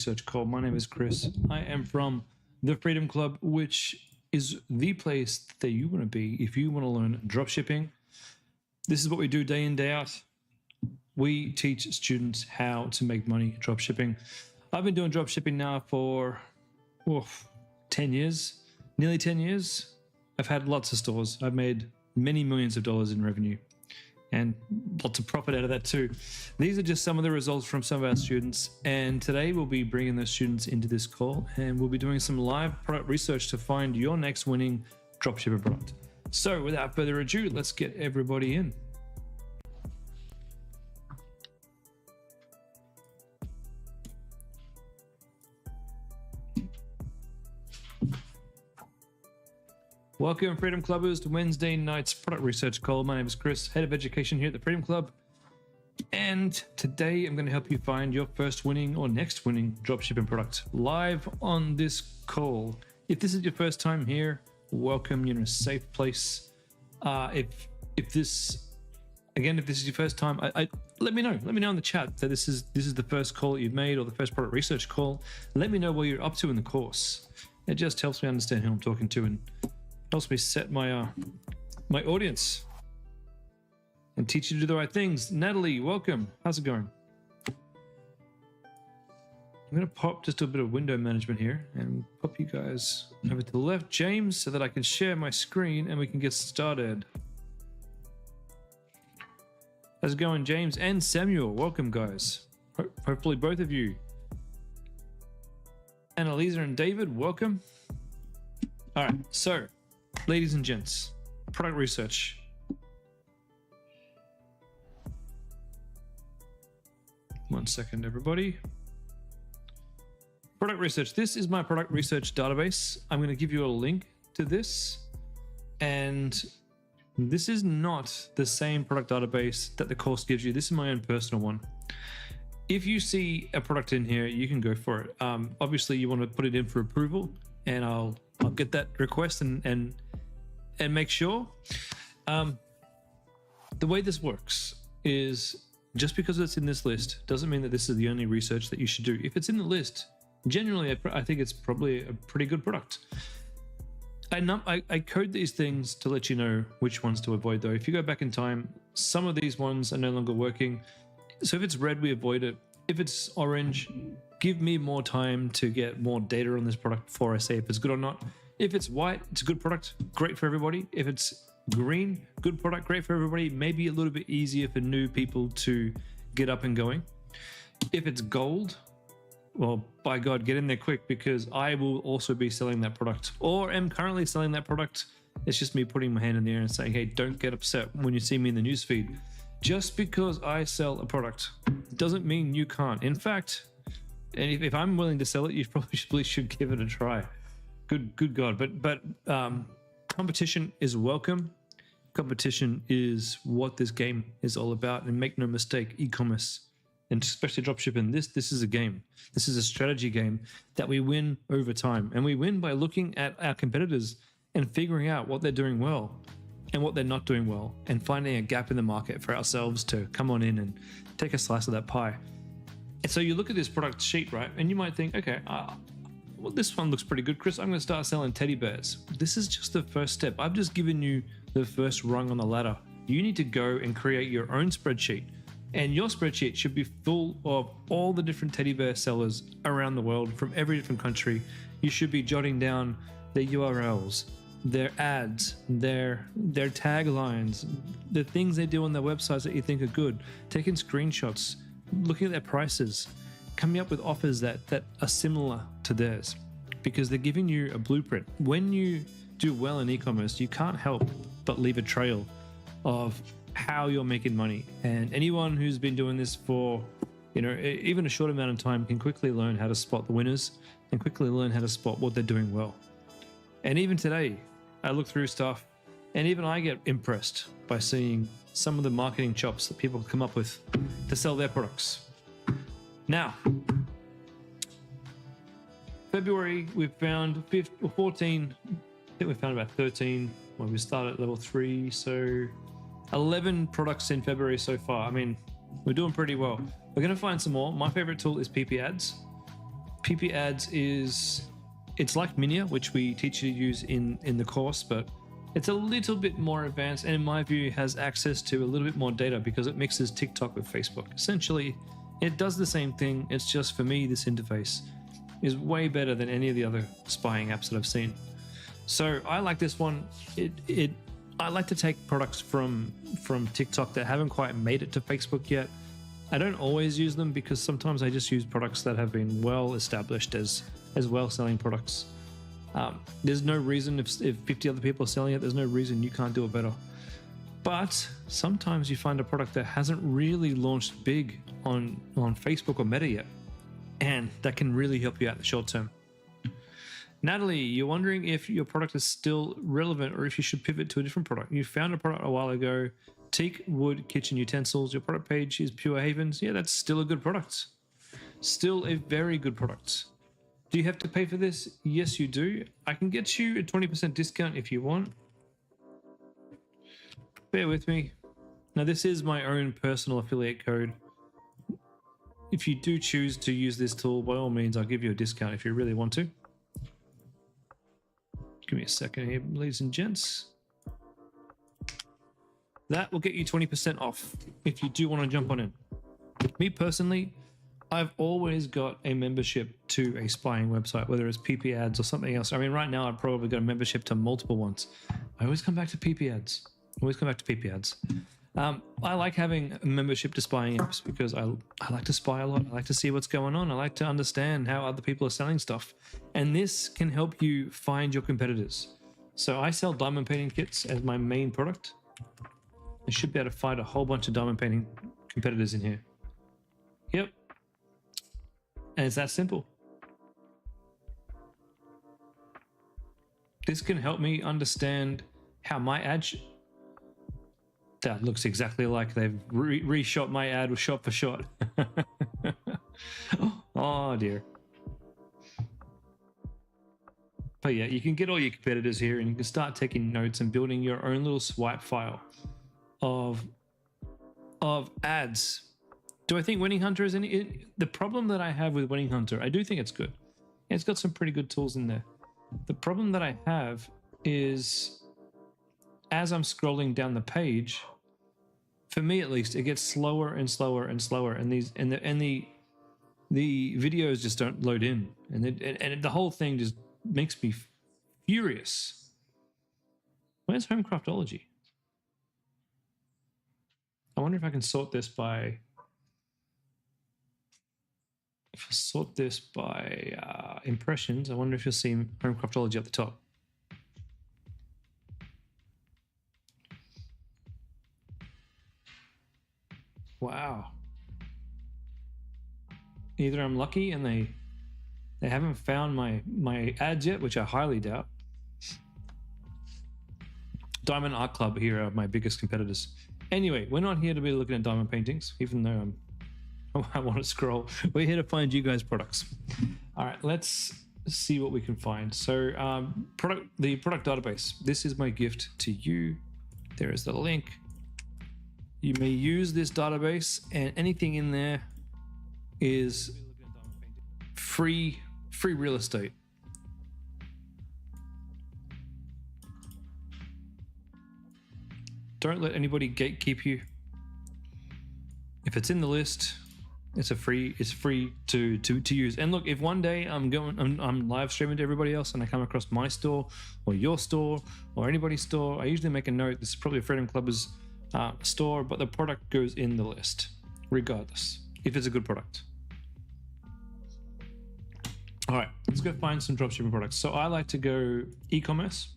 Research Call. My name is Chris. I am from the Freedom Club, which is the place that you want to be if you want to learn dropshipping. This is what we do day in, day out. We teach students how to make money dropshipping. I've been doing dropshipping now for 10 years, nearly 10 years. I've had lots of stores. I've made many millions of dollars in revenue and lots of profit out of that too. These are just some of the results from some of our students. And today we'll be bringing those students into this call and we'll be doing some live product research to find your next winning dropshipper product. So without further ado, let's get everybody in. Welcome, Freedom Clubbers, to Wednesday night's product research call. My name is Chris, head of education here at the Freedom Club. And today I'm going to help you find your first winning or next winning dropshipping product live on this call. If this is your first time here, welcome. You're in a safe place. If this is your first time, let me know. Let me know in the chat that this is the first call that you've made or the first product research call. Let me know what you're up to in the course. It just helps me understand who I'm talking to and helps me set my my audience and teach you to do the right things. Natalie, welcome. How's it going? I'm going to pop just a bit of window management here and pop you guys over to the left, James, so that I can share my screen and we can get started. How's it going, James and Samuel? Welcome, guys. Hopefully both of you. Annalisa and David, welcome. All right, so ladies and gents, product research. One second, everybody. Product research. This is my product research database. I'm going to give you a link to this. And this is not the same product database that the course gives you. This is my own personal one. If you see a product in here, you can go for it. Obviously, you want to put it in for approval, and I'll get that request and make sure. The way this works is just because it's in this list doesn't mean that this is the only research that you should do. If it's in the list, generally, I think it's probably a pretty good product. I code these things to let you know which ones to avoid, though. If you go back in time, some of these ones are no longer working. So if it's red, we avoid it. If it's orange, give me more time to get more data on this product before I say if it's good or not. If it's white, it's a good product, great for everybody. If it's green, good product, great for everybody. Maybe a little bit easier for new people to get up and going. If it's gold, well, by God, get in there quick, because I will also be selling that product or am currently selling that product. It's just me putting my hand in the air and saying, hey, don't get upset when you see me in the newsfeed. Just because I sell a product doesn't mean you can't. In fact, and if I'm willing to sell it, you probably should give it a try. Good God. But competition is welcome. Competition is what this game is all about. And make no mistake, e-commerce, and especially dropshipping, this is a game. This is a strategy game that we win over time. And we win by looking at our competitors and figuring out what they're doing well and what they're not doing well, and finding a gap in the market for ourselves to come on in and take a slice of that pie. And so you look at this product sheet, right? And you might think, okay, well, this one looks pretty good, Chris. I'm going to start selling teddy bears. This is just the first step. I've just given you the first rung on the ladder. You need to go and create your own spreadsheet. And your spreadsheet should be full of all the different teddy bear sellers around the world from every different country. You should be jotting down their URLs, their ads, their taglines, the things they do on their websites that you think are good, taking screenshots, looking at their prices, coming up with offers that are similar to theirs, because they're giving you a blueprint. When you do well in e-commerce, you can't help but leave a trail of how you're making money. And anyone who's been doing this for, even a short amount of time can quickly learn how to spot the winners and quickly learn how to spot what they're doing well. And even today, I look through stuff and even I get impressed by seeing some of the marketing chops that people come up with to sell their products. Now, February, we've found 14, I think we found about 13 when we started at level 3, so 11 products in February so far. I mean, we're doing pretty well. We're going to find some more. My favorite tool is PiPi ads. PiPi ads it's like Minia, which we teach you to use in the course, but it's a little bit more advanced, and in my view has access to a little bit more data because it mixes TikTok with Facebook. Essentially, it does the same thing. It's just, for me, this interface is way better than any of the other spying apps that I've seen. So I like this one. I like to take products from TikTok that haven't quite made it to Facebook yet. I don't always use them because sometimes I just use products that have been well established as well-selling products. There's no reason, if 50 other people are selling it, there's no reason you can't do it better. But sometimes you find a product that hasn't really launched big on Facebook or Meta yet, and that can really help you out in the short term. Natalie, you're wondering if your product is still relevant or if you should pivot to a different product. You found a product a while ago, teak wood kitchen utensils. Your product page is Pure Havens. Yeah, that's still a good product. Still a very good product. Do you have to pay for this? Yes, you do. I can get you a 20% discount if you want. Bear with me. Now, this is my own personal affiliate code. If you do choose to use this tool, by all means, I'll give you a discount if you really want to. Give me a second here, ladies and gents. That will get you 20% off if you do want to jump on in. Me personally, I've always got a membership to a spying website, whether it's PiPi ads or something else. I mean, right now I've probably got a membership to multiple ones. I always come back to PiPi ads. I like having a membership to spying apps because I like to spy a lot. I like to see what's going on. I like to understand how other people are selling stuff. And this can help you find your competitors. So I sell diamond painting kits as my main product. I should be able to find a whole bunch of diamond painting competitors in here. Yep. And it's that simple. This can help me understand how my ad that looks exactly like they've reshot my ad shot for shot. Oh dear. But yeah, you can get all your competitors here and you can start taking notes and building your own little swipe file of ads. Do I think Winning Hunter is any? The problem that I have with Winning Hunter, I do think it's good. It's got some pretty good tools in there. The problem that I have is, as I'm scrolling down the page, for me at least, it gets slower and slower and slower, and the videos just don't load in, and the whole thing just makes me furious. Where's Homecraftology? I wonder if I can sort this by. If I sort this by impressions, I wonder if you'll see Homecraftology at the top. Wow. Either I'm lucky and they haven't found my ads yet, which I highly doubt. Diamond Art Club here are my biggest competitors. Anyway, we're not here to be looking at diamond paintings, even though I want to scroll. We're here to find you guys products. All right, let's see what we can find. So the product database. This is my gift to you. There is the link. You may use this database, and anything in there is free real estate. Don't let anybody gatekeep you. If it's in the list, it's free to use. And look, if one day I'm live streaming to everybody else and I come across my store or your store or anybody's store, I usually make a note. This is probably Freedom Clubber's store, but the product goes in the list regardless if it's a good product. All right, let's go find some dropshipping products. So I like to go e-commerce.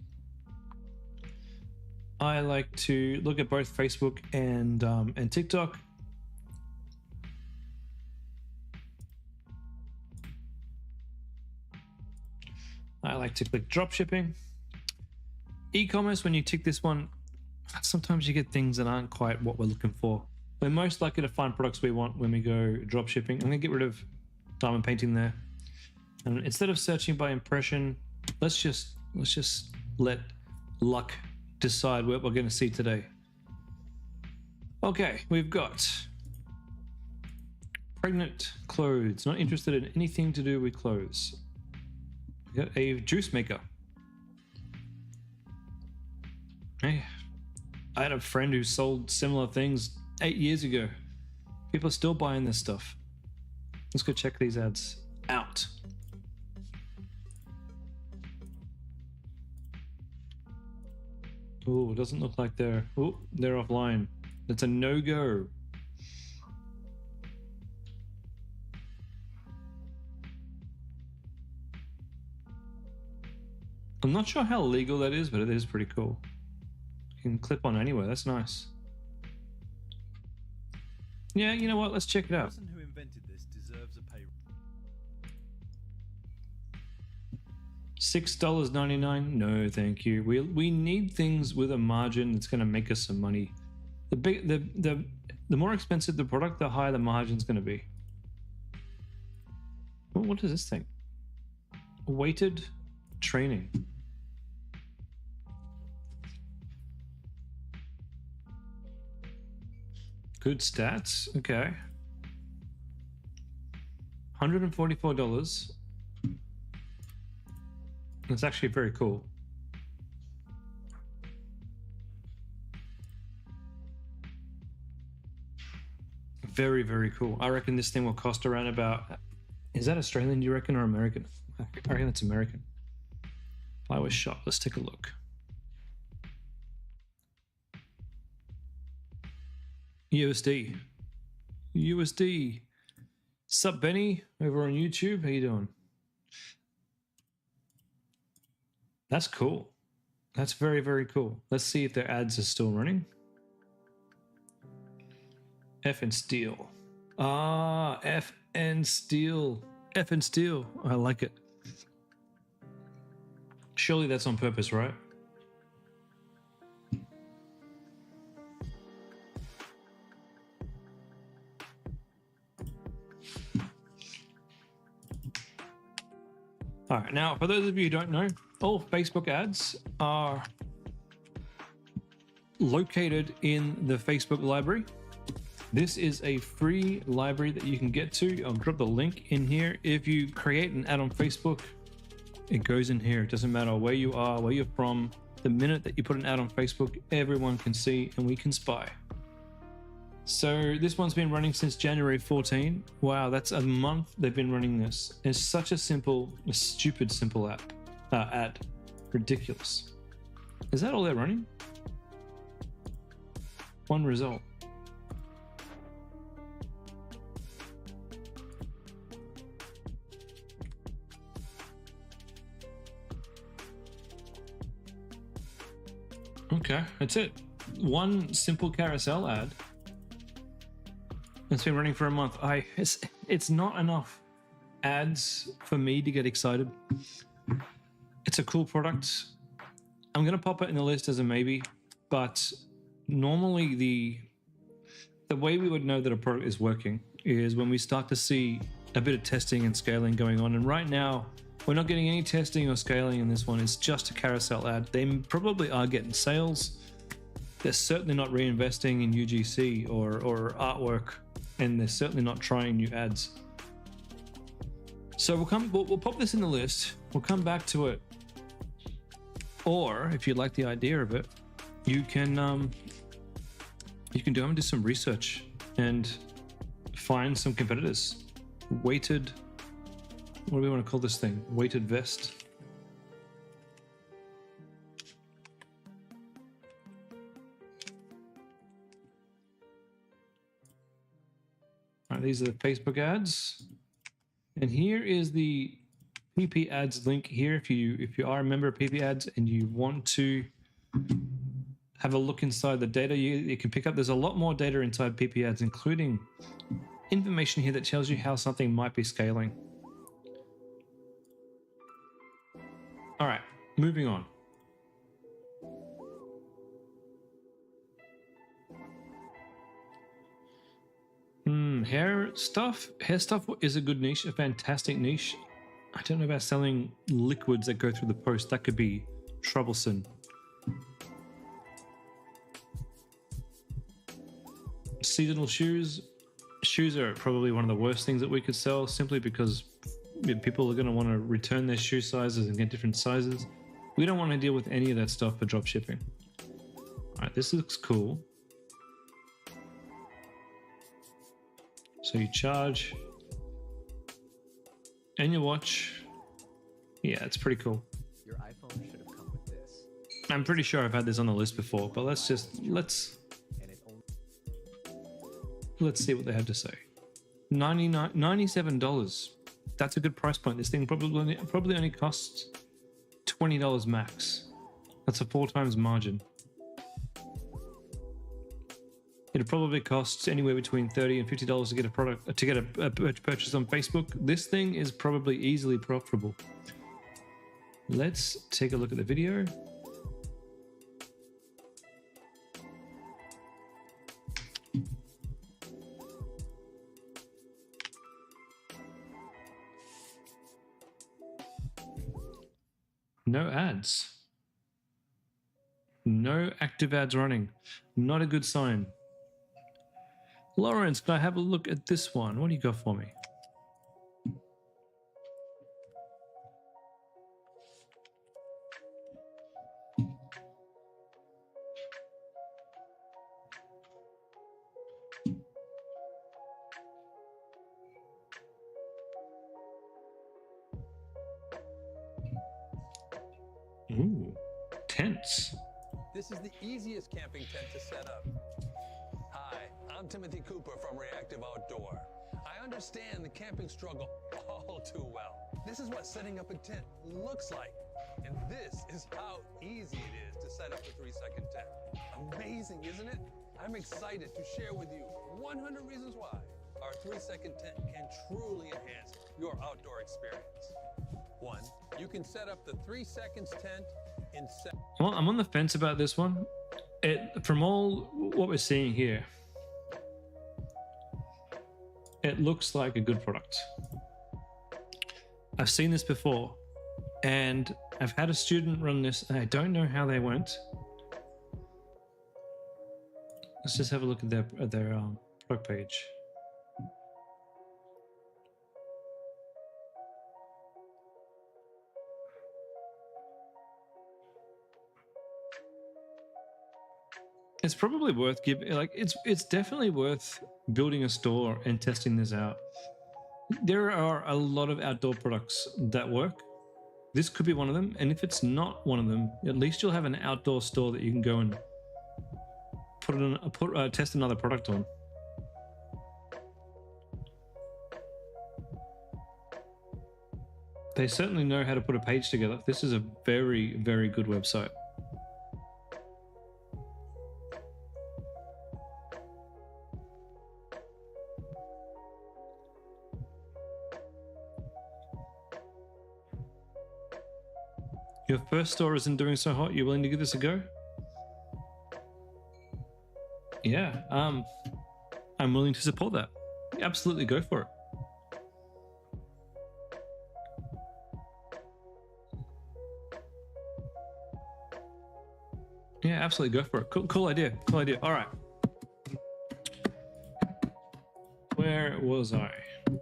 I like to look at both Facebook and TikTok. I like to click dropshipping. E-commerce, when you tick this one, sometimes you get things that aren't quite what we're looking for. We're most likely to find products we want when we go dropshipping. I'm gonna get rid of diamond painting there. And instead of searching by impression, let's just let luck decide what we're gonna see today. Okay, we've got Pregnant clothes. Not interested in anything to do with clothes. We got a juice maker. Hey, I had a friend who sold similar things 8 years ago. People are still buying this stuff. Let's go check these ads out. Oh, it doesn't look like they're offline. That's a no-go. I'm not sure how legal that is, but it is pretty cool. You can clip on anywhere. That's nice. Yeah, you know what? Let's check it out. The person who invented this deserves a pay. $6.99. No, thank you. We need things with a margin that's going to make us some money. The more expensive the product, the higher the margin's going to be. What is this thing? Weighted training. Good stats. Okay. $144. That's actually very cool. Very, very cool. I reckon this thing will cost around about... Is that Australian, do you reckon, or American? I reckon it's American. I was shot. Let's take a look. USD. USD. Sup, Benny, over on YouTube. How you doing? That's cool. That's very, very cool. Let's see if their ads are still running. F and Steel. Ah, F and Steel. F and Steel. I like it. Surely that's on purpose, right? All right, now for those of you who don't know, all Facebook ads are located in the Facebook library. This is a free library that you can get to. I'll drop the link in here. If you create an ad on Facebook, it goes in here. It doesn't matter where you are, where you're from. The minute that you put an ad on Facebook, everyone can see and we can spy. So this one's been running since January 14. Wow, that's a month they've been running this. It's such a stupid simple ad. Ridiculous. Is that all they're running? One result. Okay, that's it. One simple carousel ad. It's been running for a month. It's not enough ads for me to get excited. It's a cool product. I'm gonna pop it in the list as a maybe, but normally the way we would know that a product is working is when we start to see a bit of testing and scaling going on. And right now, we're not getting any testing or scaling in this one. It's just a carousel ad. They probably are getting sales. They're certainly not reinvesting in UGC or artwork, and they're certainly not trying new ads. So we'll pop this in the list. We'll come back to it. Or if you like the idea of it, you can do some research and find some competitors. Weighted, what do we want to call this thing? Weighted vest. All right, these are the Facebook ads. And here is the PiPi ads link here. If you are a member of PiPi ads and you want to have a look inside the data, you can pick up. There's a lot more data inside PiPi ads, including information here that tells you how something might be scaling. All right, moving on. Hair stuff is a good niche, a fantastic niche. I don't know about selling liquids that go through the post. That could be troublesome. Seasonal shoes, Shoes are probably one of the worst things that we could sell, simply because people are going to want to return their shoe sizes and get different sizes. We don't want to deal with any of that stuff for drop shipping. All right, this looks cool. So you charge and you watch. Yeah, it's pretty cool. Your iPhone should have come with this. I'm pretty sure I've had this on the list before, but let's And it only let's see what they have to say. $97. That's a good price point. This thing probably only costs $20 max. That's a 4 times margin. It probably costs anywhere between $30 and $50 to get a product, to get a purchase on Facebook. This thing is probably easily profitable. Let's take a look at the video. No ads. No active ads running. Not a good sign. Lawrence, can I have a look at this one? What do you got for me? Ooh, tents. This is the easiest camping tent to set up. Hi, I'm Timothy Cooper from Reactive Outdoor. I understand the camping struggle all too well. This is what setting up a tent looks like. And this is how easy it is to set up a 3-second tent. Amazing, isn't it? I'm excited to share with you 100 reasons why our 3-second tent can truly enhance your outdoor experience. 1, you can set up the 3 seconds tent in Well, I'm on the fence about this one. From all what we're seeing here, it looks like a good product. I've seen this before, and I've had a student run this, and I don't know how they went. Let's just have a look at their product page. It's probably worth giving, like, it's definitely worth building a store and testing this out. There are a lot of outdoor products that work. This could be one of them, and if it's not one of them, at least you'll have an outdoor store that you can go and test another product on. They certainly know how to put a page together. This is a very, very good website. Your first store isn't doing so hot. You're willing to give this a go? Yeah, I'm willing to support that. Absolutely, go for it. Yeah, absolutely, go for it. Cool idea. Cool idea. All right. Where was I?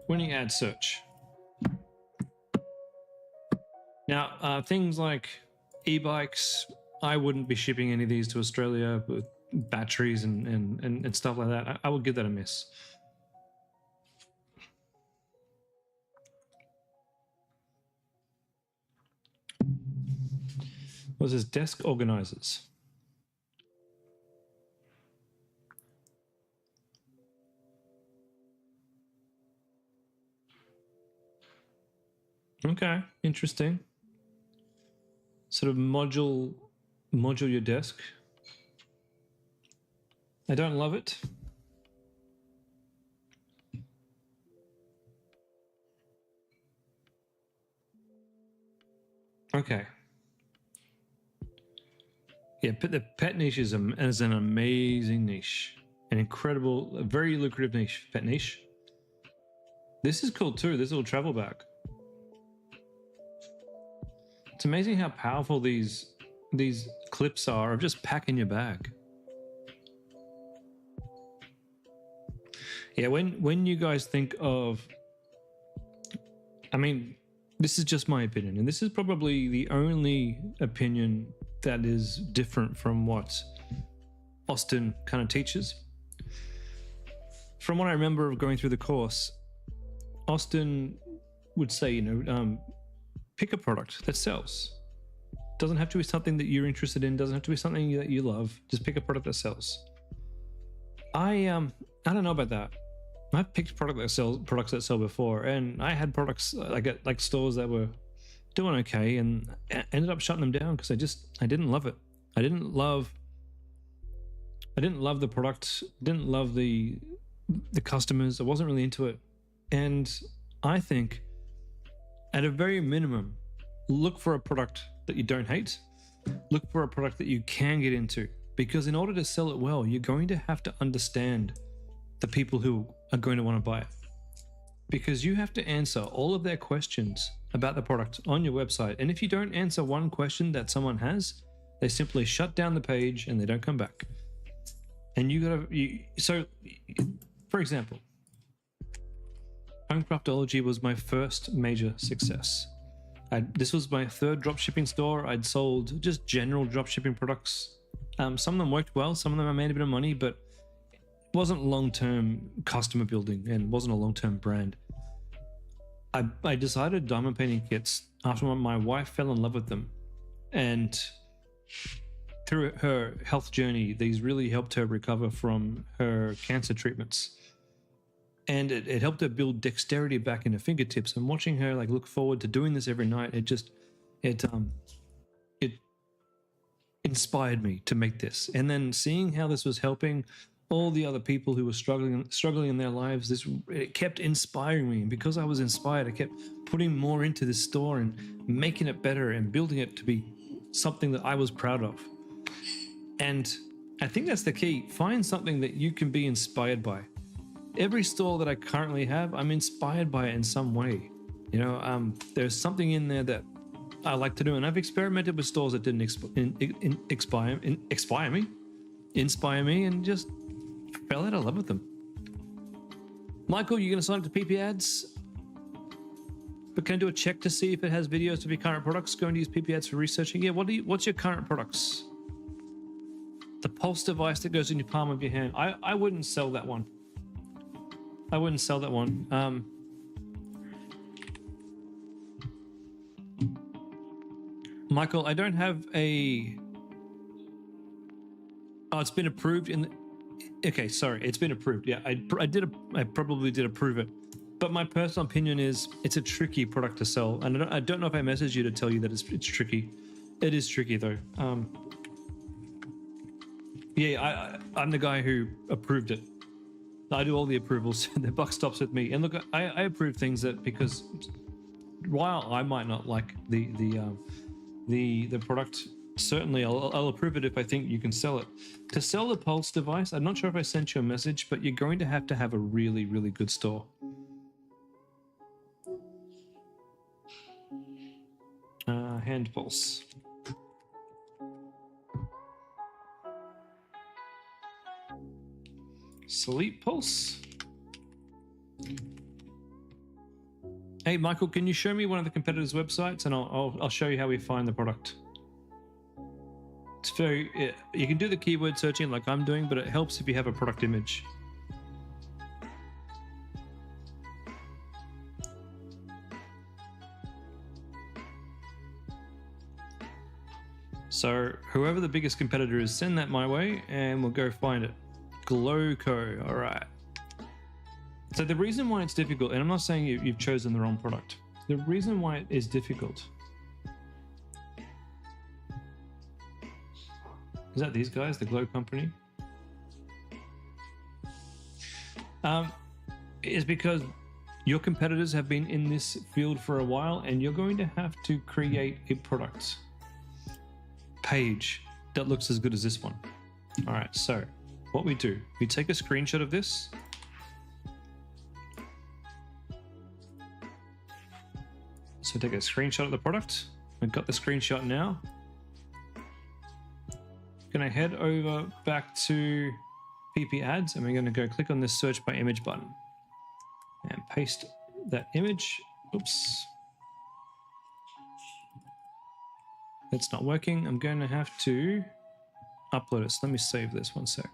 Winning ad search. Now, things like e-bikes, I wouldn't be shipping any of these to Australia with batteries and stuff like that. I would give that a miss. What's this? Desk organizers. Okay, interesting. Sort of module your desk. I don't love it. Okay. Yeah, but the pet niche is an amazing niche. An incredible, a very lucrative niche, pet niche. This is cool too, this little travel bag. It's amazing how powerful these clips are of just packing your bag. Yeah, when you guys think of, I mean, this is just my opinion, and this is probably the only opinion that is different from what Austin kind of teaches. From what I remember of going through the course, Austin would say, pick a product that sells. Doesn't have to be something that you're interested in, doesn't have to be something that you love. Just pick a product that sells. I don't know about that. I've picked products that sell before, and I had products like stores that were doing okay, and ended up shutting them down because I didn't love it. I didn't love the product. Didn't love the customers. I wasn't really into it, and I think at a very minimum, look for a product that you don't hate. Look for a product that you can get into, because in order to sell it well, you're going to have to understand the people who are going to want to buy it, because you have to answer all of their questions about the product on your website. And if you don't answer one question that someone has, they simply shut down the page and they don't come back. And so for example, Homecraftology was my first major success. This was my third dropshipping store. I'd sold just general dropshipping products. Some of them worked well, some of them I made a bit of money, but it wasn't long-term customer building and wasn't a long-term brand. I decided diamond painting kits after my wife fell in love with them, and through her health journey, these really helped her recover from her cancer treatments. And it helped her build dexterity back in her fingertips. And watching her look forward to doing this every night, it inspired me to make this. And then seeing how this was helping all the other people who were struggling in their lives, it kept inspiring me. And because I was inspired, I kept putting more into this store and making it better and building it to be something that I was proud of. And I think that's the key. Find something that you can be inspired by. Every store that I currently have, I'm inspired by it in some way. There's something in there that I like to do, and I've experimented with stores that didn't inspire me, and just fell out of love with them. Michael, you're going to sign up to PiPi ads, but can I do a check to see if it has videos of your current products? Going to use PiPi ads for researching. Yeah, what's your current products? The pulse device that goes in your palm of your hand. I wouldn't sell that one. I wouldn't sell that one. Michael, I don't have a... Oh, it's been approved in the... Okay, sorry, it's been approved. Yeah, I probably did approve it. But my personal opinion is it's a tricky product to sell. And I don't know if I messaged you to tell you that it's tricky. It is tricky though. Yeah, I'm the guy who approved it. I do all the approvals. The buck stops with me. And look, I approve things that, because while I might not like the product, certainly I'll approve it if I think you can sell it. To sell the pulse device, I'm not sure if I sent you a message, but you're going to have a really, really good store. Hand pulse. Sleep pulse. Hey Michael, can you show me one of the competitors' websites, and I'll show you how we find the product. It's very, you can do the keyword searching like I'm doing, but it helps if you have a product image. So whoever the biggest competitor is, send that my way and we'll go find it. Glowco, all right. So the reason why it's difficult, and I'm not saying you've chosen the wrong product. The reason why it is difficult, is that these guys, the Glow Company? Is because your competitors have been in this field for a while, and you're going to have to create a product page that looks as good as this one. All right, so what we do, we take a screenshot of this. So take a screenshot of the product. I've got the screenshot now. Gonna head over back to PiPi ads, and we're going to go click on this search by image button and paste that image. Oops. That's not working. I'm going to have to upload it. So let me save this 1 sec.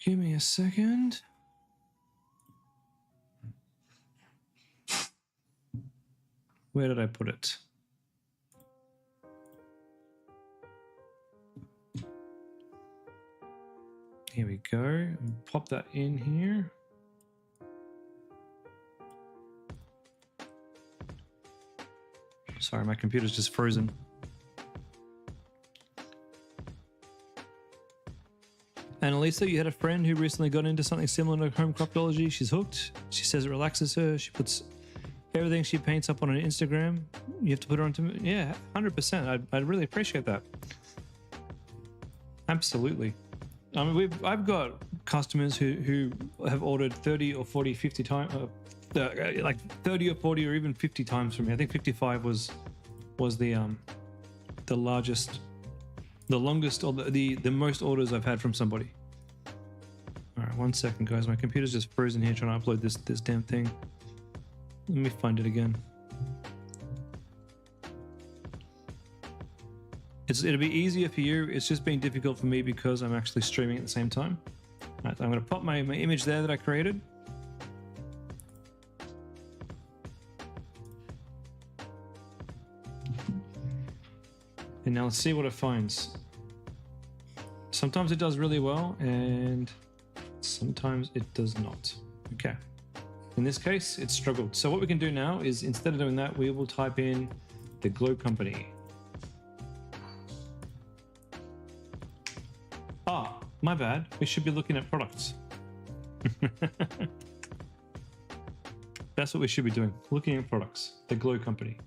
Give me a second. Where did I put it? Here we go. Pop that in here. Sorry, my computer's just frozen. And Elisa, you had a friend who recently got into something similar to home cropology. She's hooked. She says it relaxes her. She puts everything she paints up on her Instagram. You have to put her onto, yeah, 100%. I'd really appreciate that. Absolutely. I mean, I've got customers who have ordered 30 or 40, 50 times, like 30 or 40 or even 50 times from me. I think 55 was the largest, the longest, or the most orders I've had from somebody. All right, 1 second, guys. My computer's just frozen here trying to upload this damn thing. Let me find it again. It'll be easier for you. It's just been difficult for me because I'm actually streaming at the same time. All right, so I'm going to pop my image there that I created. And now let's see what it finds. Sometimes it does really well, and sometimes it does not. Okay. In this case, it struggled. So what we can do now is, instead of doing that, we will type in the Glow Company. Ah, my bad. We should be looking at products. That's what we should be doing. Looking at products. The Glow Company.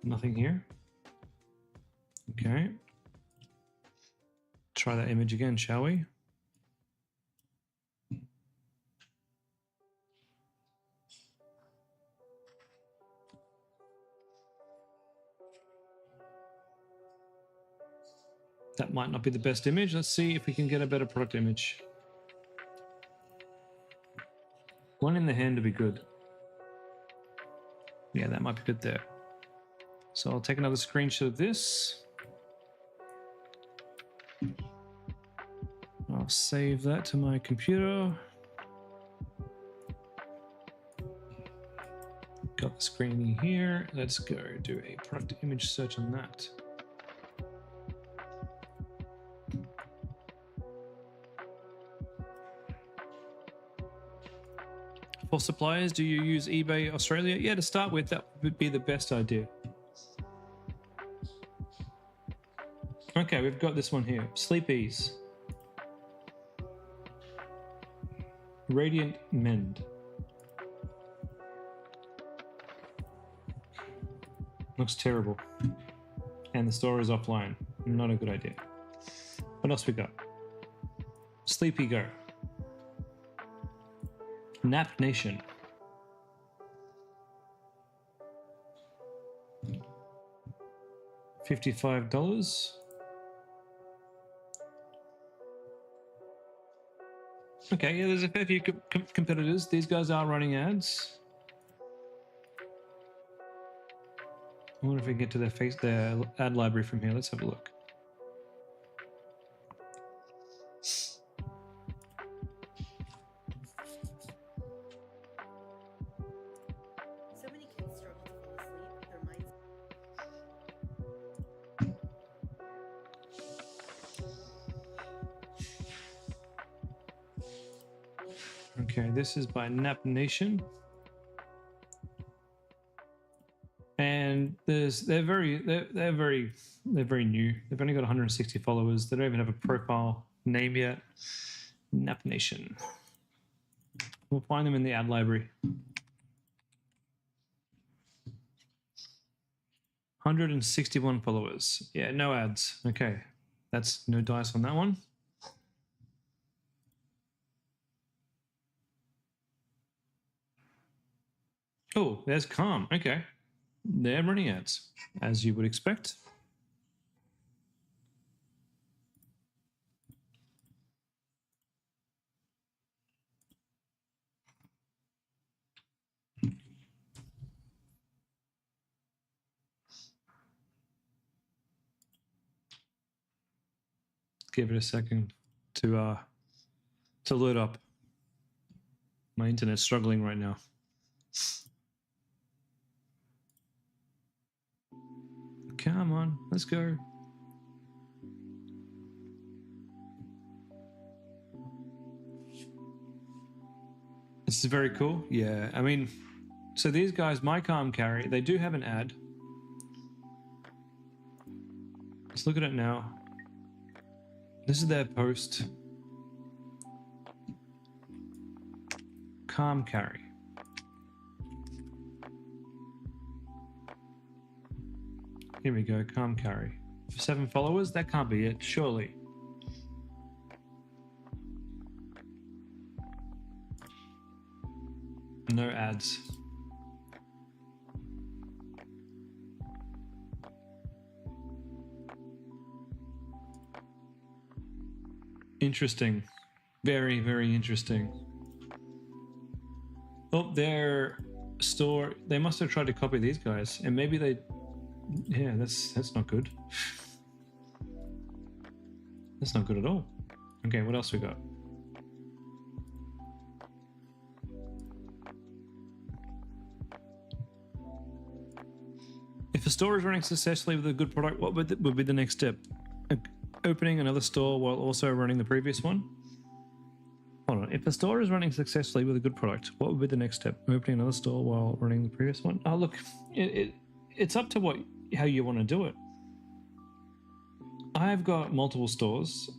Nothing here. Okay. Try that image again, shall we? That might not be the best image. Let's see if we can get a better product image. One in the hand to be good. Yeah, that might be good there. So I'll take another screenshot of this. I'll save that to my computer. Got the screen here. Let's go do a product image search on that. For suppliers, do you use eBay Australia? Yeah, to start with, that would be the best idea. Okay, we've got this one here. Sleep Ease. Radiant Mend. Looks terrible. And the store is offline. Not a good idea. What else we got? Sleepy Go. Nap Nation. $55. Okay, yeah, there's a fair few competitors. These guys are running ads. I wonder if we can get to their ad library from here. Let's have a look. So many kids struggle to fall asleep. Their minds. Okay, this is by Nap Nation. And they're very new. They've only got 160 followers. They don't even have a profile name yet. Nap Nation. We'll find them in the ad library. 161 followers. Yeah, no ads. Okay, that's no dice on that one. Oh, there's Calm. Okay. they're running ads, as you would expect. Give it a second to load up. My internet's struggling right now. Come on, let's go. This is very cool. Yeah, I mean, so these guys, My Calm Carry, they do have an ad. Let's look at it now. This is their post. Calm Carry. Here we go, Calm Carry. 7 followers? That can't be it, surely. No ads. Interesting. Very, very interesting. Oh, their store, they must have tried to copy these guys, and maybe they, yeah, that's not good. That's not good at all. Okay, what else we got? If a store is running successfully with a good product, what would be the next step? Opening another store while also running the previous one? Hold on. If a store is running successfully with a good product, what would be the next step? Opening another store while running the previous one? Oh, look, it's up to how you want to do it. I've got multiple stores.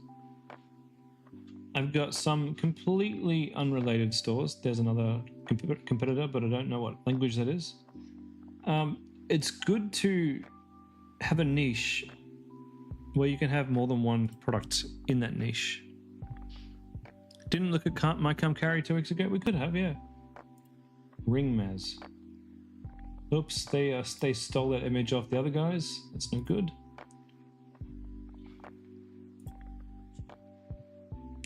I've got some completely unrelated stores. There's another competitor, but I don't know what language that is. It's good to have a niche where you can have more than one product in that niche. Didn't look at My Calm Carry 2 weeks ago? We could have, yeah. Ringmaz. Oops, they stole that image off the other guys. That's no good.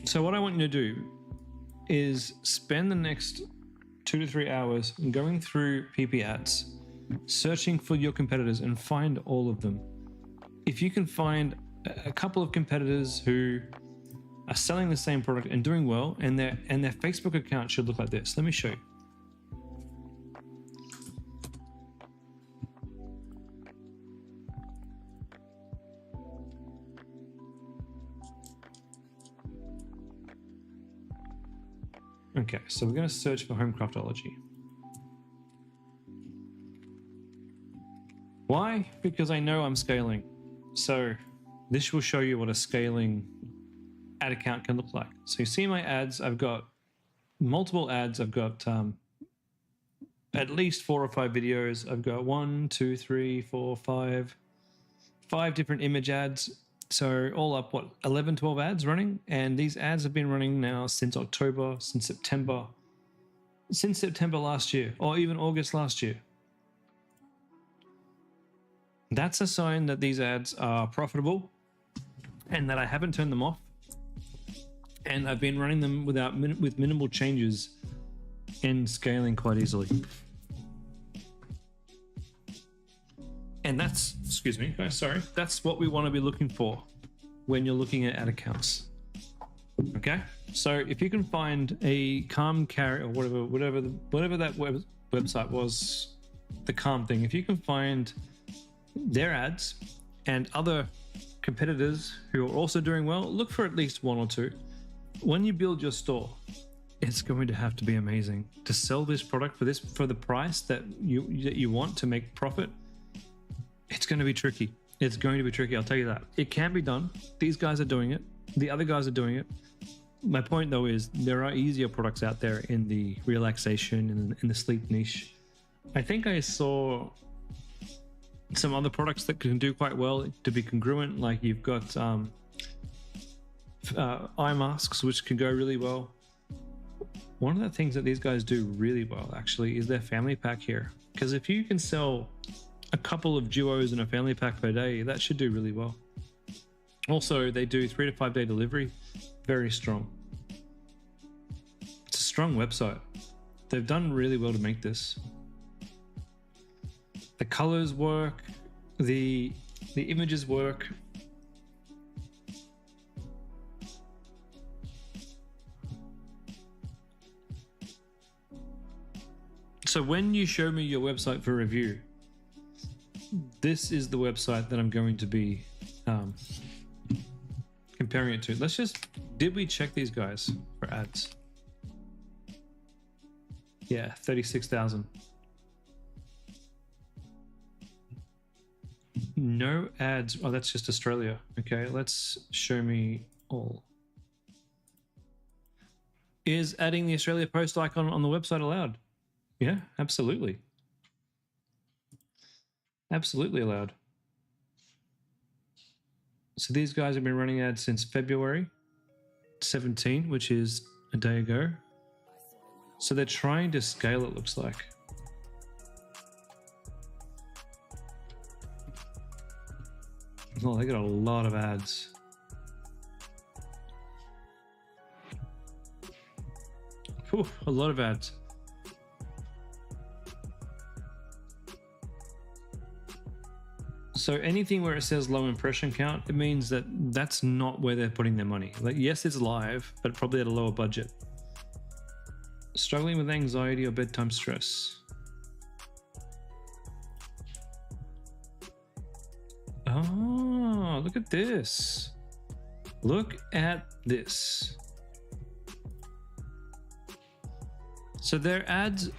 So what I want you to do is spend the next 2 to 3 hours going through PiPi ads, searching for your competitors and find all of them. If you can find a couple of competitors who are selling the same product and doing well, and their Facebook account should look like this. Let me show you. Okay, so we're going to search for home craftology. Why? Because I know I'm scaling. So this will show you what a scaling ad account can look like. So you see my ads, I've got multiple ads. I've got at least 4 or 5 videos. I've got 1, 2, 3, 4, 5 different image ads. So all up, what, 11, 12 ads running? And these ads have been running now since October, since September last year, or even August last year. That's a sign that these ads are profitable and that I haven't turned them off. And I've been running them with minimal changes and scaling quite easily. And that's, excuse me, sorry, that's what we want to be looking for when you're looking at ad accounts. Okay, so if you can find a Calm Carry or whatever that website was, the Calm thing, if you can find their ads and other competitors who are also doing well, look for at least 1 or 2. When you build your store, it's going to have to be amazing to sell this product for the price that you want to make profit. It's going to be tricky. It's going to be tricky, I'll tell you that. It can be done. These guys are doing it. The other guys are doing it. My point, though, is there are easier products out there in the relaxation and in the sleep niche. I think I saw some other products that can do quite well to be congruent. Like you've got eye masks, which can go really well. One of the things that these guys do really well, actually, is their family pack here. Because if you can sell a couple of duos and a family pack per day, that should do really well. Also, they do 3 to 5 day delivery. Very strong. It's a strong website. They've done really well to make this. The colors work, the images work. So when you show me your website for review, this is the website that I'm going to be comparing it to. Let's just, did we check these guys for ads? Yeah, 36,000. No ads. Oh, that's just Australia. Okay, let's show me all. Is adding the Australia post icon on the website allowed? Yeah, absolutely. Absolutely allowed. So these guys have been running ads since February 17, which is a day ago. So they're trying to scale, it looks like. Oh, they got a lot of ads. Whew, a lot of ads. So anything where it says low impression count, it means that that's not where they're putting their money. Like, yes, it's live, but probably at a lower budget. Struggling with anxiety or bedtime stress. Oh, look at this. Look at this. So their ads,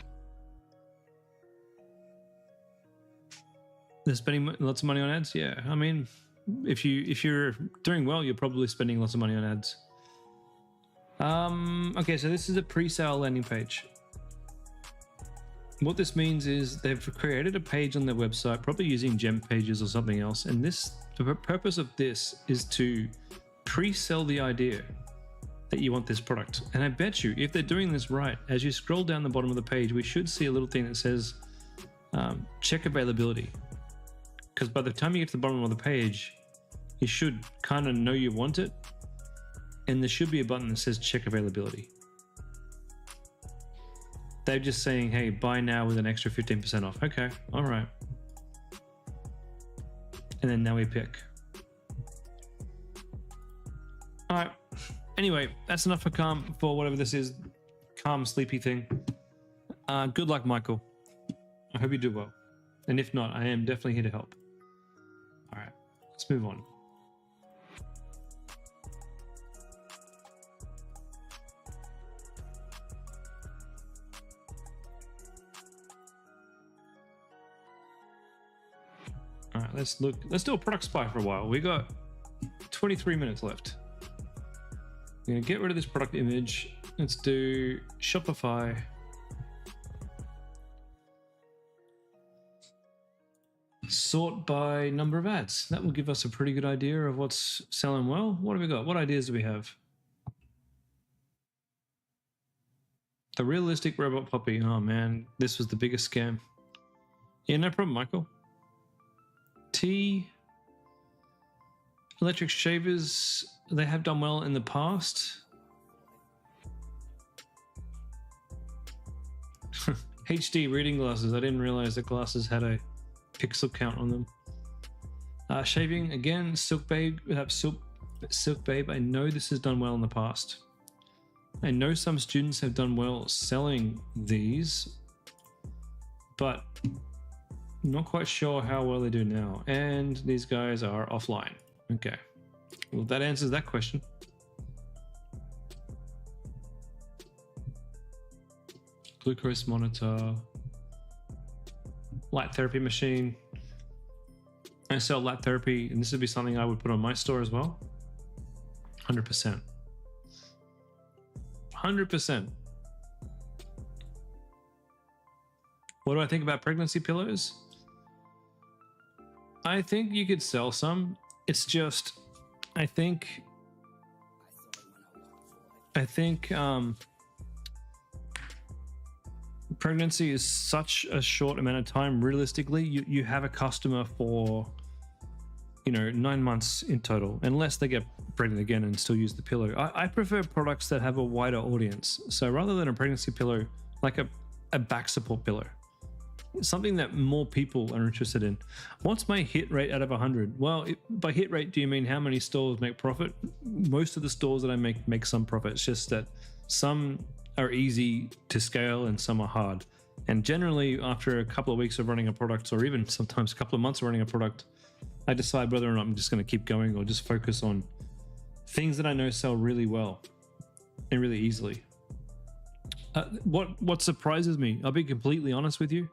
they're spending lots of money on ads. Yeah, I mean, if you're doing well, you're probably spending lots of money on ads. Okay, so this is a pre-sale landing page. What this means is they've created a page on their website, probably using gem pages or something else. And this, the purpose of this is to pre-sell the idea that you want this product. And I bet you, if they're doing this right, as you scroll down the bottom of the page, we should see a little thing that says check availability. Because by the time you get to the bottom of the page, you should kind of know you want it. And there should be a button that says check availability. They're just saying, hey, buy now with an extra 15% off. Okay, all right. And then now we pick. All right. Anyway, that's enough for calm, for whatever this is, calm, sleepy thing. Good luck, Michael. I hope you do well. And if not, I am definitely here to help. All right, let's move on. All right, let's do a product spy for a while. We got 23 minutes left. I'm gonna get rid of this product image. Let's do Shopify. Sort by number of ads. That will give us a pretty good idea of what's selling well. What have we got? What ideas do we have? The realistic robot puppy. Oh man, this was the biggest scam. Yeah, no problem, Michael. T. Electric shavers, they have done well in the past. HD reading glasses. I didn't realize that glasses had a pixel count on them. Shaving, again, Silk Babe. Silk Babe, I know this has done well in the past. I know some students have done well selling these, but not quite sure how well they do now. And these guys are offline. Okay, well, that answers that question. Glucose monitor, light therapy machine. I sell light therapy, and this would be something I would put on my store as well. 100%. 100%. What do I think about pregnancy pillows? I think you could sell some. It's just, I think Pregnancy is such a short amount of time. Realistically, you have a customer for 9 months in total, unless they get pregnant again and still use the pillow. I prefer products that have a wider audience. So rather than a pregnancy pillow, like a back support pillow, something that more people are interested in. What's my hit rate out of 100? Well, by hit rate, do you mean how many stores make profit? Most of the stores that I make some profit. It's just that some are easy to scale and some are hard. And generally, after a couple of weeks of running a product, or even sometimes a couple of months of running a product, I decide whether or not I'm just going to keep going or just focus on things that I know sell really well and really easily. What surprises me, I'll be completely honest with you.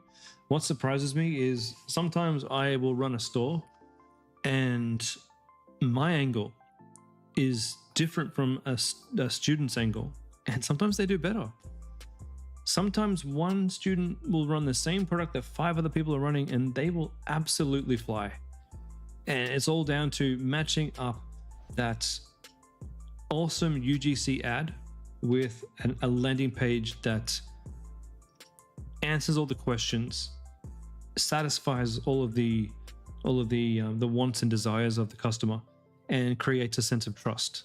What surprises me is sometimes I will run a store and my angle is different from a student's angle, and sometimes they do better. Sometimes one student will run the same product that 5 other people are running and they will absolutely fly. And it's all down to matching up that awesome UGC ad with a landing page that answers all the questions, satisfies all of the wants and desires of the customer, and creates a sense of trust.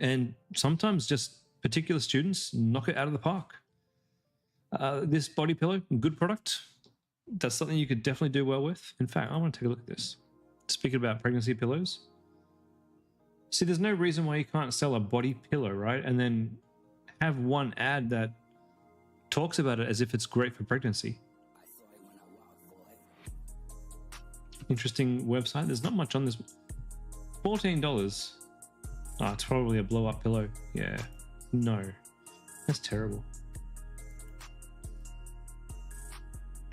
And sometimes just particular students knock it out of the park. This body pillow, good product. That's something you could definitely do well with. In fact, I want to take a look at this. Speaking about pregnancy pillows. See, there's no reason why you can't sell a body pillow, right? And then have one ad that talks about it as if it's great for pregnancy. Interesting website. There's not much on this. $14. Oh, it's probably a blow up pillow. Yeah. No. That's terrible.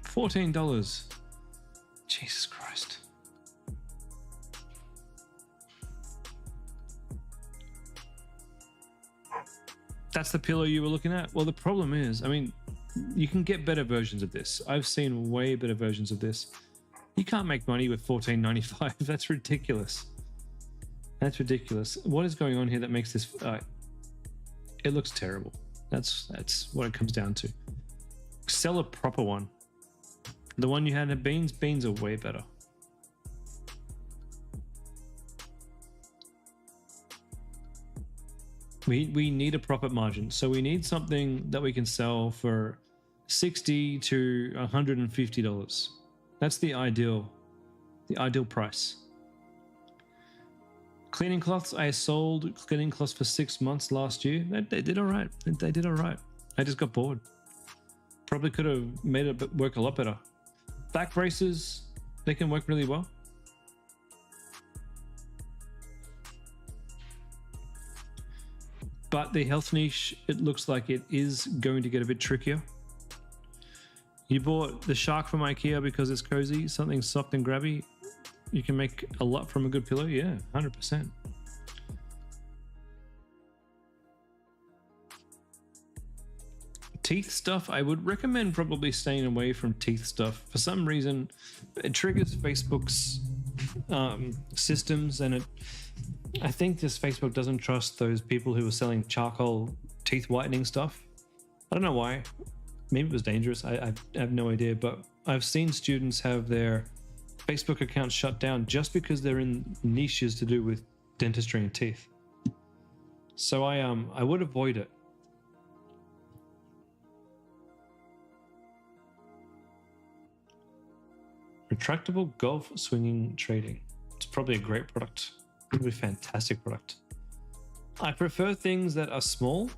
$14. Jesus Christ. That's the pillow you were looking at? Well, the problem is, I mean, you can get better versions of this. I've seen way better versions of this. You can't make money with $14.95. That's ridiculous. That's ridiculous. What is going on here that makes this... it looks terrible. That's what it comes down to. Sell a proper one. The one you had at Beans are way better. We need a profit margin. So we need something that we can sell for $60 to $150. That's the ideal price. Cleaning cloths, I sold cleaning cloths for 6 months last year. They did all right. They did all right. I just got bored. Probably could have made it work a lot better. Back braces, they can work really well. But the health niche, it looks like it is going to get a bit trickier. You bought the shark from IKEA because it's cozy, something soft and grabby. You can make a lot from a good pillow. Yeah, 100%. Teeth stuff, I would recommend probably staying away from teeth stuff. For some reason, it triggers Facebook's systems, and I think this Facebook doesn't trust those people who are selling charcoal teeth whitening stuff. I don't know why. Maybe it was dangerous. I have no idea, but I've seen students have their Facebook accounts shut down just because they're in niches to do with dentistry and teeth. So I would avoid it. Retractable golf swinging trading. It's probably a great product. Probably a fantastic product. I prefer things that are small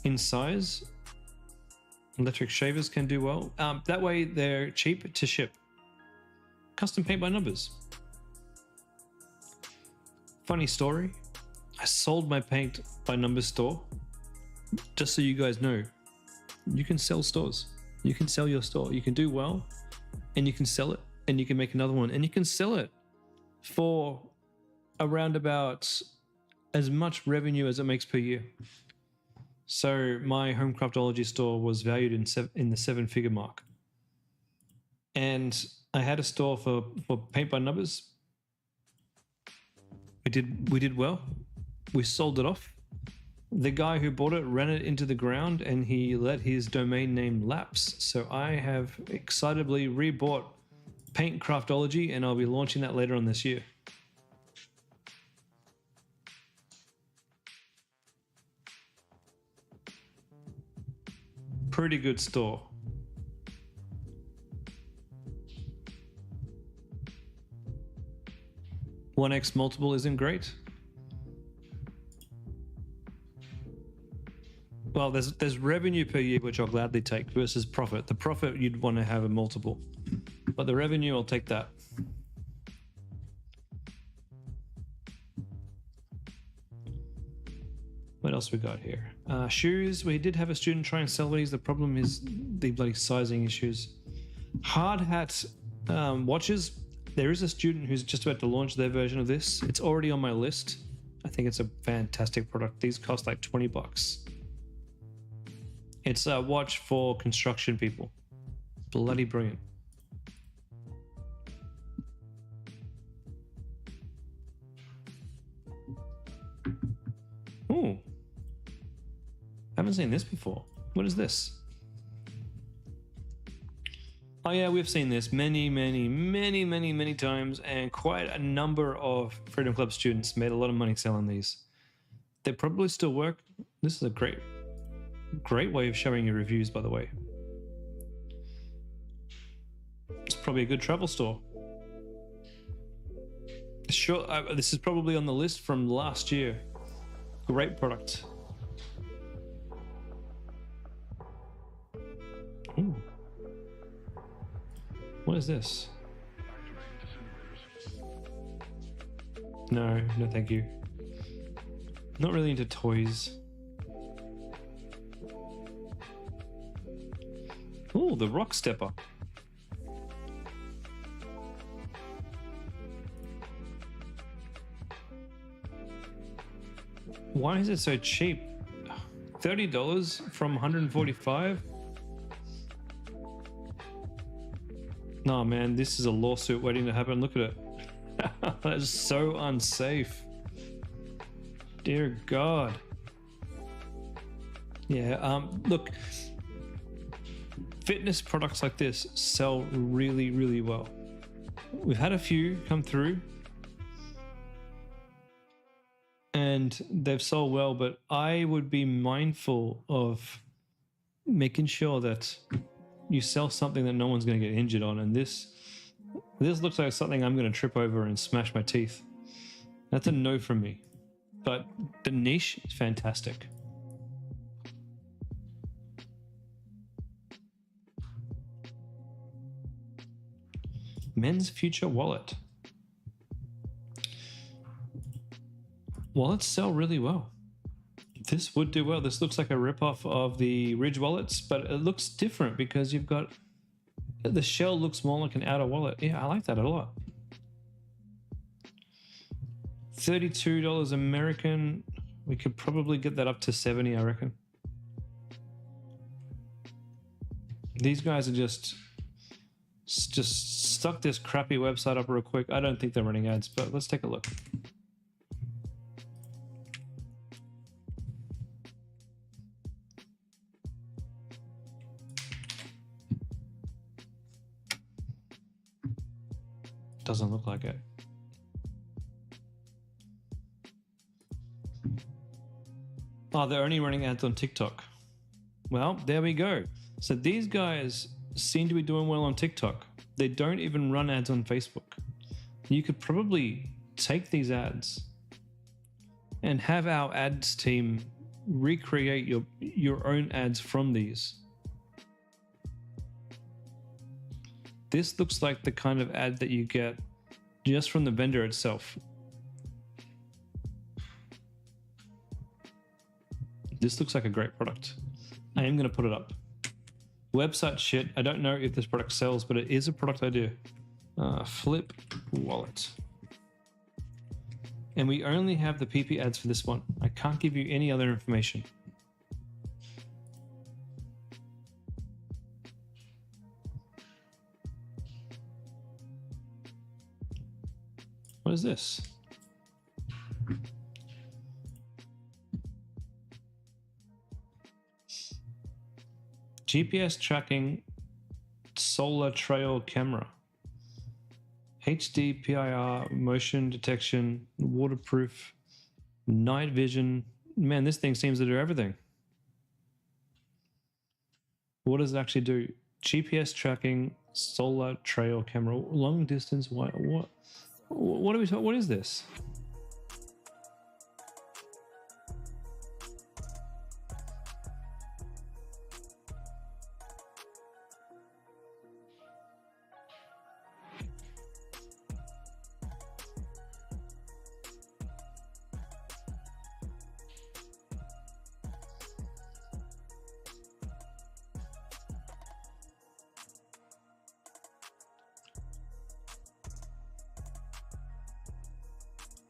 in size. Electric shavers can do well. That way they're cheap to ship. Custom paint by numbers. Funny story. I sold my paint by numbers store. Just so you guys know, you can sell stores. You can sell your store. You can do well and you can sell it, and you can make another one and you can sell it for around about as much revenue as it makes per year. So my home craftology store was valued in the 7-figure mark. And I had a store for paint by numbers. We did well. We sold it off. The guy who bought it ran it into the ground and he let his domain name lapse. So I have excitably rebought Paint Craftology and I'll be launching that later on this year. Pretty good store. One X multiple isn't great. Well, there's revenue per year, which I'll gladly take, versus profit. The profit, you'd want to have a multiple. But the revenue, I'll take that. What else we got here? Shoes. We did have a student try and sell these. The problem is the bloody sizing issues. Hard hat watches. There is a student who's just about to launch their version of this. It's already on my list. I think it's a fantastic product. These cost like $20. It's a watch for construction people. Bloody brilliant. Ooh. Haven't seen this before. What is this? Oh yeah, we've seen this many times, and quite a number of Freedom Club students made a lot of money selling these. They probably still work. This is a great way of showing your reviews, by the way. It's probably a good travel store. Sure, this is probably on the list from last year. Great product. Ooh. What is this? No, thank you. Not really into toys. Ooh, the rock stepper. Why is it so cheap? $30 from $145? No, man, this is a lawsuit waiting to happen. Look at it. That is so unsafe. Dear God. Yeah, look, fitness products like this sell really well. We've had a few come through and they've sold well, but I would be mindful of making sure that you sell something that no one's going to get injured on. And this looks like something I'm going to trip over and smash my teeth. That's a no from me. But the niche is fantastic. Men's Future wallet. Wallets sell really well. This would do well. This looks like a ripoff of the Ridge wallets, but it looks different because you've got the shell looks more like an outer wallet. Yeah, I like that a lot. $32 American. We could probably get that up to 70, I reckon. These guys are just stuck this crappy website up real quick. I don't think they're running ads, but let's take a look. Doesn't look like it. Oh, they're only running ads on TikTok. Well, there we go. So these guys seem to be doing well on TikTok. They don't even run ads on Facebook. You could probably take these ads and have our ads team recreate your own ads from these. This looks like the kind of ad that you get just from the vendor itself. This looks like a great product. I am going to put it up. Website shit. I don't know if this product sells, but it is a product idea. Flip wallet. And we only have the PiPi ads for this one. I can't give you any other information. What is this? GPS tracking solar trail camera. HD PIR motion detection, waterproof, night vision. Man, this thing seems to do everything. What does it actually do? GPS tracking, solar trail camera, long distance. What are we talking? What is this?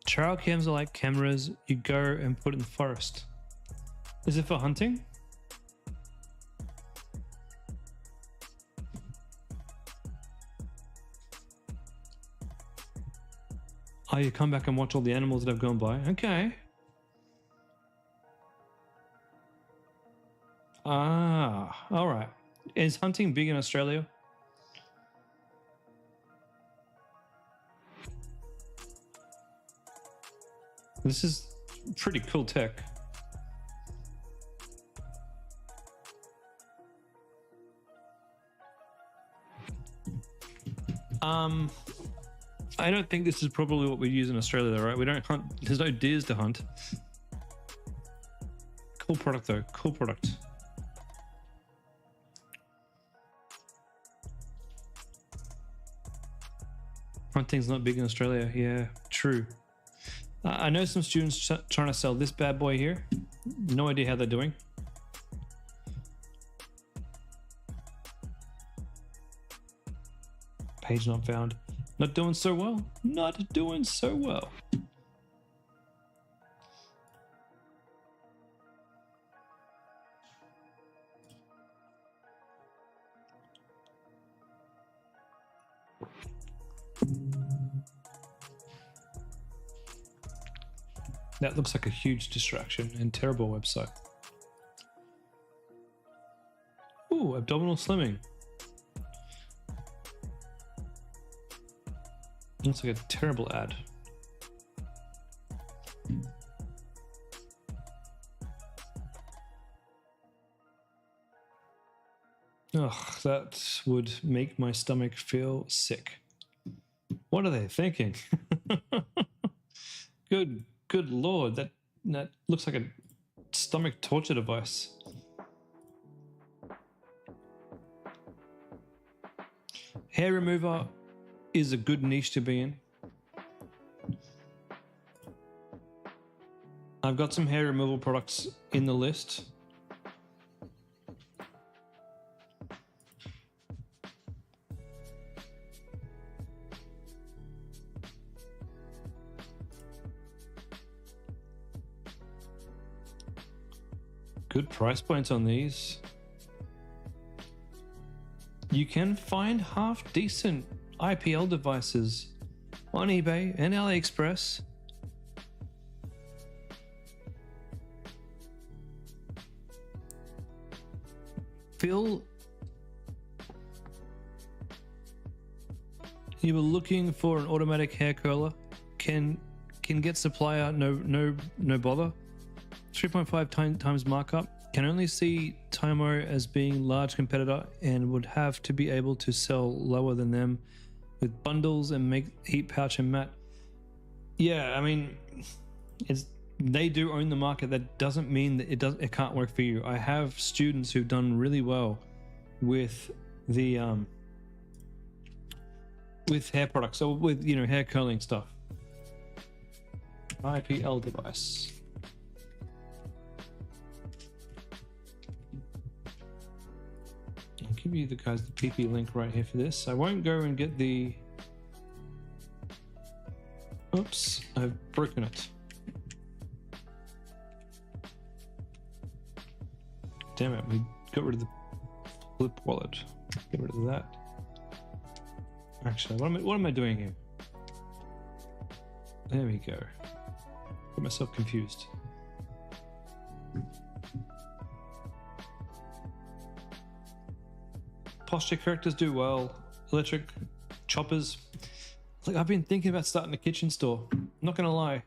Trail cams are like cameras you go and put in the forest. Is it for hunting? Oh, you come back and watch all the animals that have gone by. Okay. Ah, all right. Is hunting big in Australia? This is pretty cool tech. I don't think this is probably what we use in Australia though, right? We don't hunt, there's no deers to hunt. Cool product though, cool product. Hunting's not big in Australia, yeah, true. I know some students trying to sell this bad boy here. No idea how they're doing. Page not found. Not doing so well. Not doing so well. That looks like a huge distraction and terrible website. Ooh, abdominal slimming. Looks like a terrible ad. Ugh, that would make my stomach feel sick. What are they thinking? Good Lord, that looks like a stomach torture device. Hair remover is a good niche to be in. I've got some hair removal products in the list. Good price points on these. You can find half decent IPL devices on eBay and AliExpress. Phil, you were looking for an automatic hair curler. Can get supplier, no bother. 3.5 times markup. Can only see Tymo as being large competitor and would have to be able to sell lower than them with bundles and make heat pouch and mat. Yeah, I mean, they do own the market. That doesn't mean that it can't work for you. I have students who've done really well with the with hair products, so with hair curling stuff. IPL device. I'll give you the guys the PiPi link right here for this. I won't go and get the. Oops, I've broken it. Damn it, we got rid of the flip wallet. Get rid of that. Actually, what am I doing here? There we go. Got myself confused. Posture correctors do well. Electric choppers. Like, I've been thinking about starting a kitchen store. I'm not gonna lie.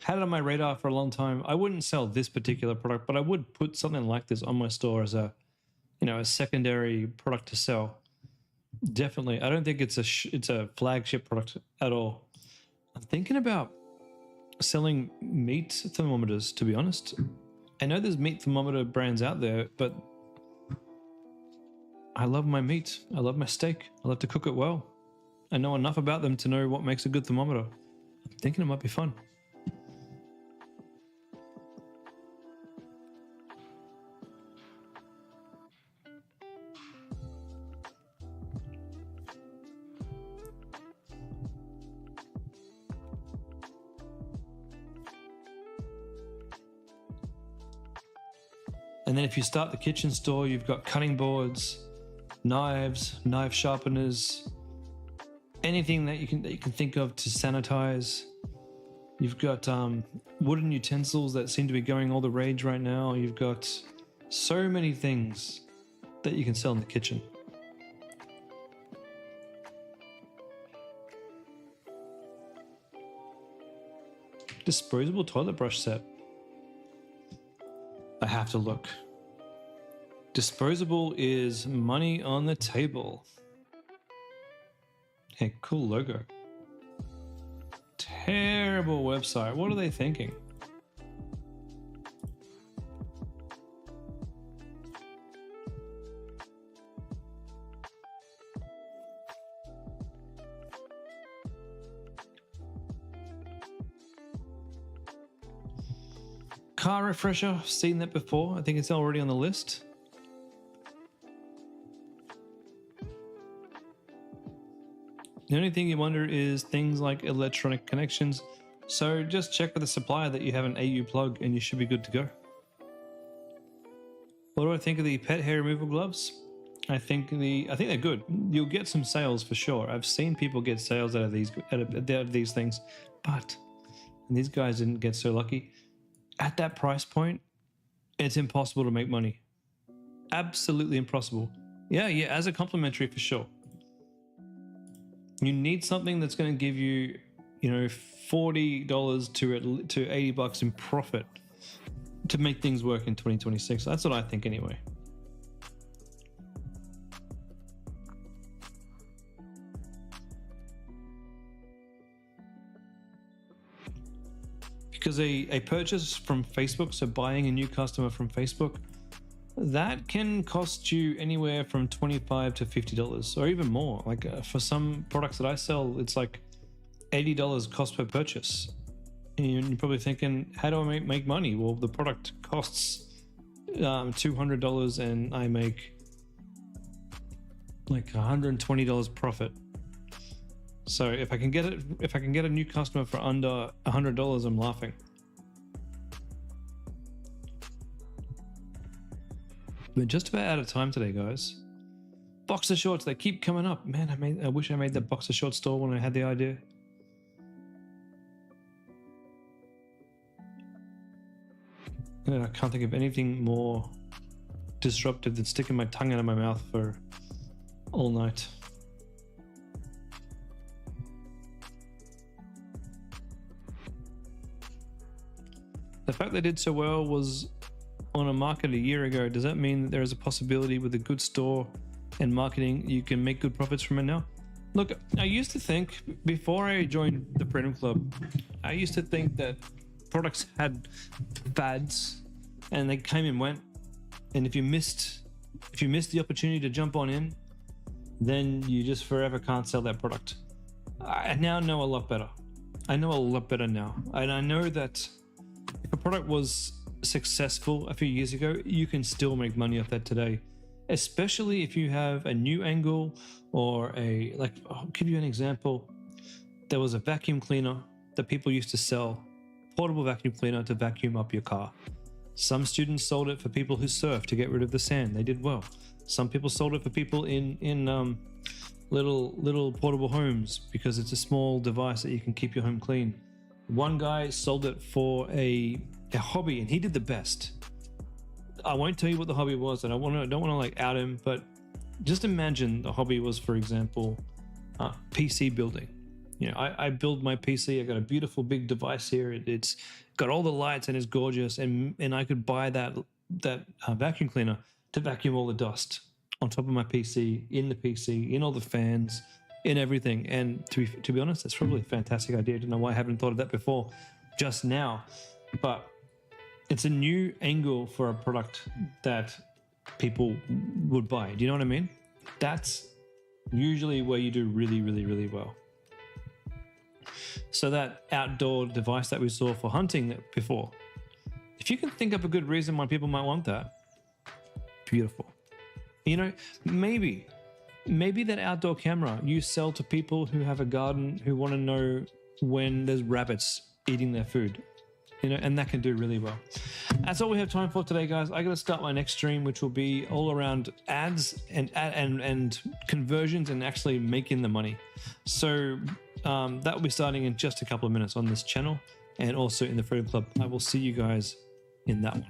Had it on my radar for a long time. I wouldn't sell this particular product, but I would put something like this on my store as a, a secondary product to sell. Definitely. I don't think it's a flagship product at all. I'm thinking about selling meat thermometers, to be honest. I know there's meat thermometer brands out there, but I love my meat. I love my steak. I love to cook it well. I know enough about them to know what makes a good thermometer. I'm thinking it might be fun. And then if you start the kitchen store, you've got cutting boards, knives, knife sharpeners, anything that you can think of to sanitize. You've got wooden utensils that seem to be going all the rage right now. You've got so many things that you can sell in the kitchen. Disposable toilet brush set. I have to look. Disposable is money on the table. Hey, cool logo. Terrible website. What are they thinking? Car refresher, seen that before. I think it's already on the list. The only thing you wonder is things like electronic connections. So just check with the supplier that you have an AU plug and you should be good to go. What do I think of the pet hair removal gloves? I think they're good. You'll get some sales for sure. I've seen people get sales out of these things, but these guys didn't get so lucky. At that price point, it's impossible to make money. Absolutely impossible. Yeah, as a complimentary for sure. You need something that's going to give you, $40 to $80 in profit to make things work in 2026. That's what I think anyway. Because a purchase from Facebook, so buying a new customer from Facebook, that can cost you anywhere from $25 to $50 or even more. Like for some products that I sell, it's like $80 cost per purchase. And you're probably thinking, how do I make money? Well, the product costs $200 and I make like $120 profit. So if I can get a new customer for under $100, I'm laughing. We're just about out of time today, guys. Boxer shorts, they keep coming up. Man, I wish I made that boxer short store when I had the idea. And I can't think of anything more disruptive than sticking my tongue out of my mouth for all night. The fact they did so well was on a market a year ago. Does that mean that there is a possibility with a good store and marketing you can make good profits from it now? Look, I used to think, before I joined the Freedom Club, I used to think that products had fads and they came and went, and if you missed the opportunity to jump on in, then you just forever can't sell that product. I now know a lot better. I know a lot better now, and I know that if a product was successful a few years ago, you can still make money off that today, especially if you have a new angle or I'll give you an example. There was a vacuum cleaner that people used to sell, portable vacuum cleaner to vacuum up your car. Some students sold it for people who surf to get rid of the sand. They did well. Some people sold it for people in little portable homes because it's a small device that you can keep your home clean. One guy sold it for a hobby, and he did the best. I won't tell you what the hobby was, and I don't want to like out him, but just imagine the hobby was, for example, PC building. You know, I build my PC. I got a beautiful big device here. It's got all the lights and it's gorgeous. And I could buy that vacuum cleaner to vacuum all the dust on top of my PC, in all the fans, in everything. And to be honest, that's probably a fantastic idea. I don't know why I haven't thought of that before, just now. But it's a new angle for a product that people would buy. Do you know what I mean? That's usually where you do really, really, really well. So that outdoor device that we saw for hunting before, if you can think up a good reason why people might want that, beautiful. You know, maybe that outdoor camera you sell to people who have a garden, who want to know when there's rabbits eating their food, you know, and that can do really well. That's all we have time for today, guys. I got to start my next stream, which will be all around ads and conversions and actually making the money. So that will be starting in just a couple of minutes on this channel and also in the Freedom Club. I will see you guys in that one.